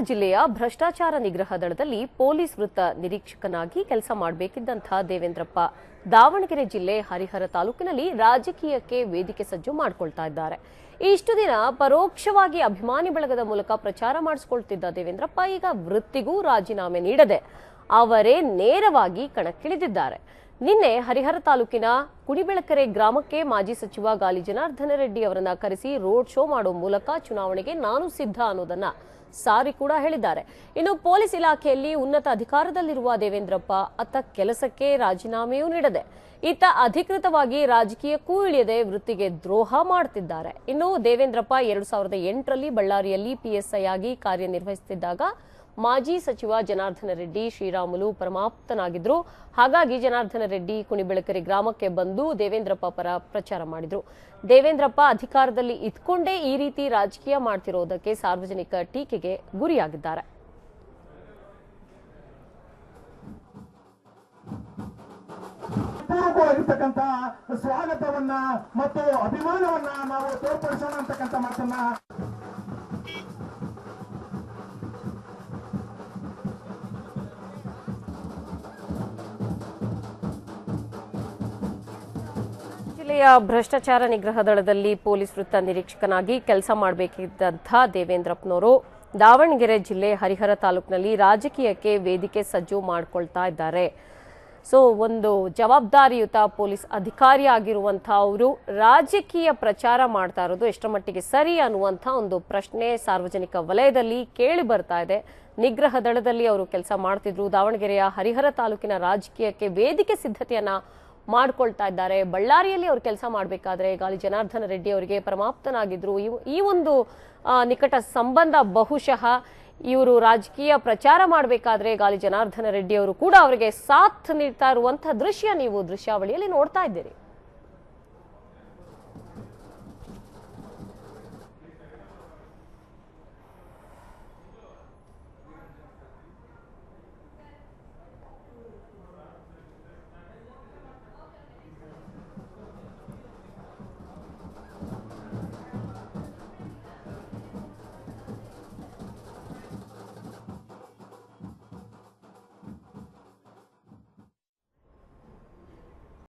ಜಿಲ್ಲೆಯ ಭ್ರಷ್ಟಾಚಾರ ನಿಗ್ರಹ ದಳದಲ್ಲಿ ಪೊಲೀಸ್ ವೃತ್ತ ನಿರೀಕ್ಷಕನಾಗಿ ಕೆಲಸ ಮಾಡಬೇಕಿದ್ದಂತಹ ದೇವೇಂದ್ರಪ್ಪ ದಾವಣಗೆರೆ ಜಿಲ್ಲೆ ಹರಿಹರ ತಾಲೂಕಿನಲ್ಲಿ ರಾಜಕೀಯಕ್ಕೆ ವೇದಿಕೆ ಸಜ್ಜು ಮಾಡಿಕೊಳ್ತಾ ಇದ್ದಾರೆ. ಇಷ್ಟು ದಿನ ಪರೋಕ್ಷವಾಗಿ ಅಭಿಮಾನಿ ಬಳಗದ ಮೂಲಕ ಪ್ರಚಾರ ಮಾಡಿಸಿಕೊಳ್ತಿದ್ದ ದೇವೇಂದ್ರಪ್ಪ ಈಗ ವೃತ್ತಿಗೂ ರಾಜೀನಾಮೆ ನೀಡದೆ ಅವರೇ ನೇರವಾಗಿ ಕಣಕ್ಕಿಳಿದಿದ್ದಾರೆ. ನಿನ್ನೆ ಹರಿಹರ ತಾಲೂಕಿನ ಕುಣಿಬೆಳಕೆರೆ ಗ್ರಾಮಕ್ಕೆ ಮಾಜಿ ಸಚಿವ ಗಾಲಿ ಜನಾರ್ದನ ರೆಡ್ಡಿ ಅವರನ್ನ ಕರೆಸಿ ರೋಡ್ ಶೋ ಮಾಡುವ ಮೂಲಕ ಚುನಾವಣೆಗೆ ನಾನು ಸಿದ್ಧ ಅನ್ನೋದನ್ನ ಸಾರಿ ಕೂಡ ಹೇಳಿದ್ದಾರೆ. ಇನ್ನು ಪೊಲೀಸ್ ಇಲಾಖೆಯಲ್ಲಿ ಉನ್ನತ ಅಧಿಕಾರದಲ್ಲಿರುವ ದೇವೇಂದ್ರಪ್ಪ ಅತ್ತ ಕೆಲಸಕ್ಕೆ ರಾಜೀನಾಮೆಯೂ ನೀಡದೆ ಈತ ಅಧಿಕೃತವಾಗಿ ರಾಜಕೀಯಕ್ಕೂ ಇಳಿಯದೆ ವೃತ್ತಿಗೆ ದ್ರೋಹ ಮಾಡುತ್ತಿದ್ದಾರೆ. ಇನ್ನು ದೇವೇಂದ್ರಪ್ಪ 2008ರಲ್ಲಿ ಬಳ್ಳಾರಿಯಲ್ಲಿ ಪಿಎಸ್ಐ ಆಗಿ ಕಾರ್ಯನಿರ್ವಹಿಸುತ್ತಿದ್ದಾಗ ಮಾಜಿ ಸಚಿವ ಜನಾರ್ದನ ರೆಡ್ಡಿ ಶ್ರೀರಾಮುಲು ಪರಮಾಪ್ತನಾಗಿದ್ರು. ಹಾಗಾಗಿ ಜನಾರ್ದನ ರೆಡ್ಡಿ ಕುಣಿಬೆಳಕೆರೆ ಗ್ರಾಮಕ್ಕೆ ಬಂದು ದೇವೇಂದ್ರಪ್ಪ ಪರ ಪ್ರಚಾರ ಮಾಡಿದ್ರು. ದೇವೇಂದ್ರಪ್ಪ ಅಧಿಕಾರದಲ್ಲಿ ಇದ್ಕೊಂಡೇ ಈ ರೀತಿ ರಾಜಕೀಯ ಮಾಡ್ತಿರೋದಕ್ಕೆ ಸಾರ್ವಜನಿಕ ಟೀಕೆಗೆ ಗುರಿಯಾಗಿದ್ದಾರೆ. ಸ್ವಾಗತವನ್ನ ಮತ್ತು ಅಭಿಮಾನವನ್ನ ನಾವು ತೋರ್ಪಡಿಸೋಣ ಅಂತಕ್ಕಂಥ ಮಾತನ್ನ ಜಿಲ್ಲೆಯ ಭ್ರಷ್ಟಾಚಾರ ನಿಗ್ರಹ ದಳದಲ್ಲಿ ಪೊಲೀಸ್ ವೃತ್ತ ನಿರೀಕ್ಷಕನಾಗಿ ಕೆಲಸ ಮಾಡಬೇಕಿದ್ದಂತಹ ದೇವೇಂದ್ರಪ್ಪನವರು ದಾವಣಗೆರೆ ಜಿಲ್ಲೆ ಹರಿಹರ ತಾಲೂಕಿನಲ್ಲಿ ರಾಜಕೀಯಕ್ಕೆ ವೇದಿಕೆ ಸಜ್ಜು ಮಾಡಿಕೊಳ್ತಾ ಇದ್ದಾರೆ. ಒಂದು ಜವಾಬ್ದಾರಿಯುತ ಪೊಲೀಸ್ ಅಧಿಕಾರಿ ಆಗಿರುವಂತಹ ಅವರು ರಾಜಕೀಯ ಪ್ರಚಾರ ಮಾಡ್ತಾ ಇರೋದು ಎಷ್ಟರ ಮಟ್ಟಿಗೆ ಸರಿ ಅನ್ನುವಂಥ ಒಂದು ಪ್ರಶ್ನೆ ಸಾರ್ವಜನಿಕ ವಲಯದಲ್ಲಿ ಕೇಳಿ ಬರ್ತಾ ಇದೆ. ನಿಗ್ರಹ ದಳದಲ್ಲಿ ಅವರು ಕೆಲಸ ಮಾಡ್ತಿದ್ರು. ದಾವಣಗೆರೆಯ ಹರಿಹರ ತಾಲೂಕಿನ ರಾಜಕೀಯಕ್ಕೆ ವೇದಿಕೆ ಸಿದ್ಧತೆಯನ್ನ ಮಾಡ್ಕೊಳ್ತಾ ಇದ್ದಾರೆ. ಬಳ್ಳಾರಿಯಲ್ಲಿ ಅವರು ಕೆಲಸ ಮಾಡಬೇಕಾದ್ರೆ ಗಾಲಿ ಜನಾರ್ದನ ರೆಡ್ಡಿ ಅವರಿಗೆ ಪರಮಾಪ್ತನಾಗಿದ್ರು. ಈ ಒಂದು ನಿಕಟ ಸಂಬಂಧ ಬಹುಶಃ ಇವರು ರಾಜಕೀಯ ಪ್ರಚಾರ ಮಾಡಬೇಕಾದ್ರೆ ಗಾಲಿ ಜನಾರ್ದನ ರೆಡ್ಡಿ ಅವರು ಕೂಡ ಅವರಿಗೆ ಸಾಥ್ ನೀಡ್ತಾ ಇರುವಂತಹ ದೃಶ್ಯ ನೀವು ದೃಶ್ಯಾವಳಿಯಲ್ಲಿ ನೋಡ್ತಾ ಇದ್ದೀರಿ.